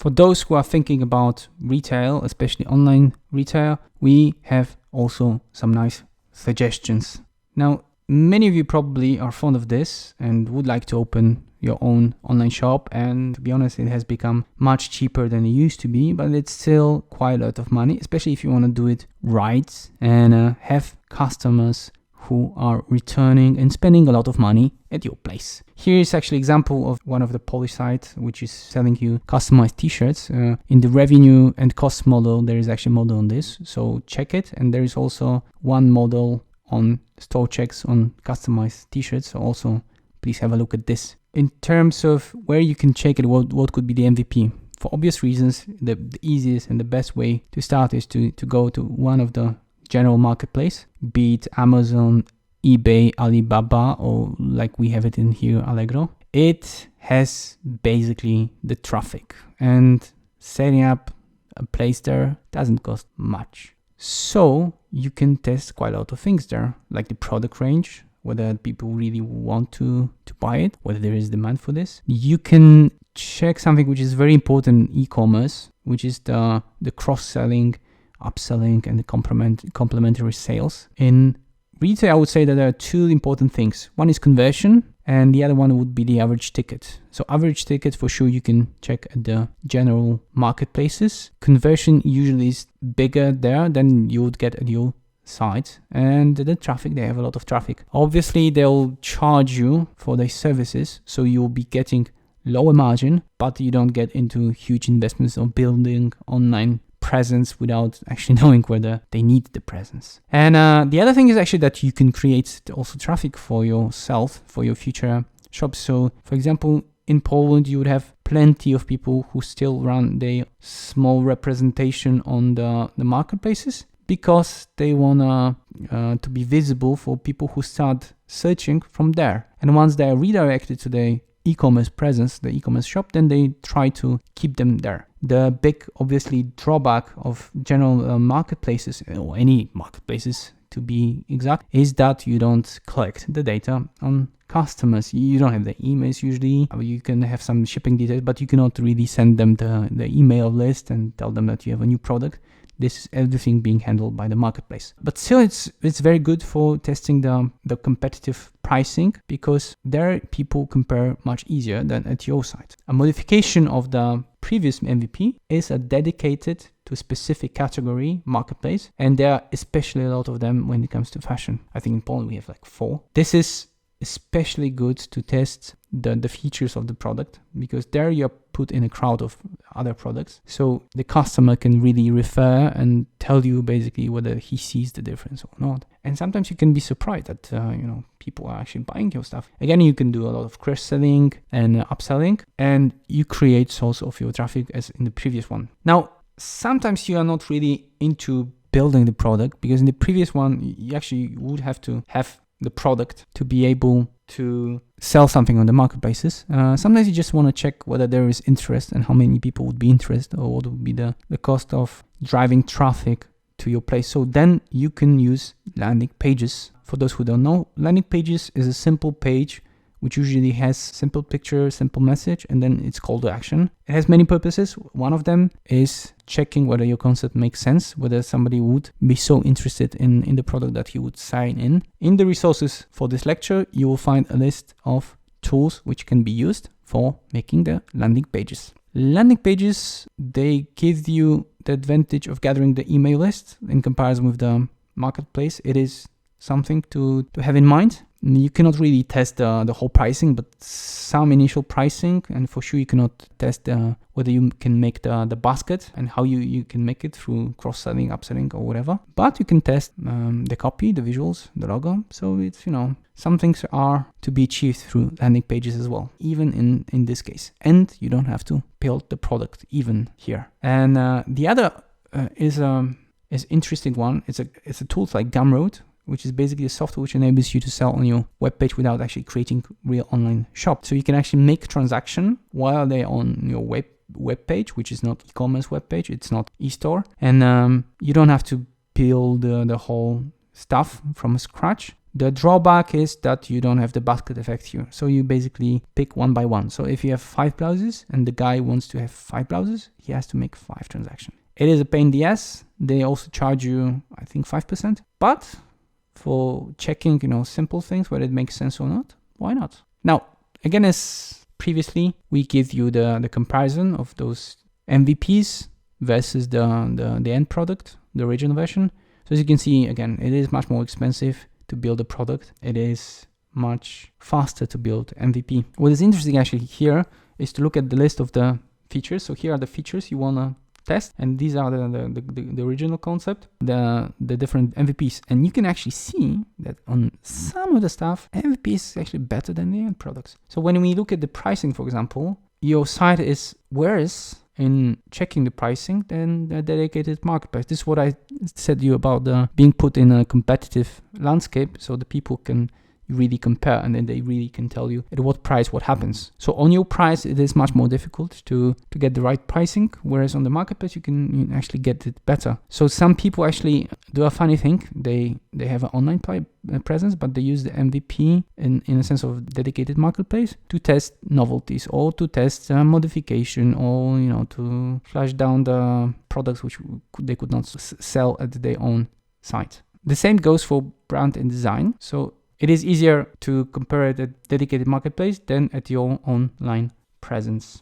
For those who are thinking about retail, especially online retail, we have also some nice suggestions. Now, many of you probably are fond of this and would like to open your own online shop, and to be honest, it has become much cheaper than it used to be, but it's still quite a lot of money, especially if you want to do it right and have customers who are returning and spending a lot of money at your place. Here is actually an example of one of the Polish sites which is selling you customized t-shirts. In the revenue and cost model, there is actually a model on this, so check it. And there is also one model on store checks on customized t-shirts, so also please have a look at this. In terms of where you can check it, what could be the MVP? For obvious reasons, the easiest and the best way to start is to go to one of the general marketplace, be it Amazon, eBay, Alibaba, or like we have it in here, Allegro. It has basically the traffic, and setting up a place there doesn't cost much. So you can test quite a lot of things there, like the product range, whether people really want to buy it, whether there is demand for this. You can check something which is very important in e-commerce, which is the cross-selling, upselling, and the complementary sales. In retail, I would say that there are two important things. One is conversion, and the other one would be the average ticket. So average ticket, for sure, you can check at the general marketplaces. Conversion usually is bigger there than you would get at your site, and the traffic, they have a lot of traffic. Obviously, they'll charge you for their services, so you'll be getting lower margin, but you don't get into huge investments of building online presence without actually knowing whether they need the presence. And the other thing is actually that you can create also traffic for yourself, for your future shops. So for example, in Poland, you would have plenty of people who still run their small representation on the marketplaces, because they want to be visible for people who start searching from there. And once they are redirected to the e-commerce presence, the e-commerce shop, then they try to keep them there. The big, obviously, drawback of general marketplaces, or any marketplaces to be exact, is that you don't collect the data on customers. You don't have the emails usually. You can have some shipping details, but you cannot really send them the email list and tell them that you have a new product. This is everything being handled by the marketplace. But still, it's very good for testing the competitive pricing, because there people compare much easier than at your site. A modification of the previous MVP is a dedicated to a specific category marketplace, and there are especially a lot of them when it comes to fashion. I think in Poland we have like 4. This is especially good to test the features of the product, because there you're put in a crowd of other products. So the customer can really refer and tell you basically whether he sees the difference or not. And sometimes you can be surprised that, people are actually buying your stuff. Again, you can do a lot of cross-selling and upselling, and you create source of your traffic as in the previous one. Now, sometimes you are not really into building the product, because in the previous one, you actually would have to have the product to be able to sell something on the marketplaces. Sometimes you just want to check whether there is interest and how many people would be interested, or what would be the cost of driving traffic to your place. So then you can use landing pages. For those who don't know, landing pages is a simple page which usually has simple picture, simple message, and then it's call to action. It has many purposes. One of them is checking whether your concept makes sense, whether somebody would be so interested in the product that he would sign in. In the resources for this lecture, you will find a list of tools which can be used for making the landing pages. Landing pages, they give you the advantage of gathering the email list in comparison with the marketplace. It is something to have in mind. You cannot really test the whole pricing, but some initial pricing, and for sure you cannot test whether you can make the basket and how you can make it through cross-selling, upselling, or whatever. But you can test the copy, the visuals, the logo. So it's, some things are to be achieved through landing pages as well, even in this case. And you don't have to build the product even here. And the other is interesting one. It's a tool like Gumroad, which is basically a software which enables you to sell on your webpage without actually creating real online shop. So you can actually make transaction while they're on your web page, which is not e-commerce web page, it's not e-store, and you don't have to build the whole stuff from scratch. The drawback is that you don't have the basket effect here. So you basically pick one by one. So if you have 5 blouses and the guy wants to have 5 blouses, he has to make 5 transactions. It is a pain in the ass. They also charge you, I think, 5%. But for checking, simple things, whether it makes sense or not, why not? Now, again, as previously, we give you the comparison of those MVPs versus the end product, the original version. So as you can see, again, it is much more expensive to build a product. It is much faster to build MVP. What is interesting actually here is to look at the list of the features. So here are the features you want to test, and these are the original concept, the different MVPs. And you can actually see that on some of the stuff, MVP is actually better than the end products. So when we look at the pricing, for example, your site is worse in checking the pricing than the dedicated marketplace. This is what I said to you about being put in a competitive landscape, so the people can really compare, and then they really can tell you at what price what happens. So on your price, it is much more difficult to get the right pricing, whereas on the marketplace you can actually get it better. So some people actually do a funny thing. They have an online presence, but they use the MVP in a sense of dedicated marketplace to test novelties or to test modification, or to flash down the products which they could not sell at their own site. The same goes for brand and design. So it is easier to compare it at dedicated marketplace than at your online presence.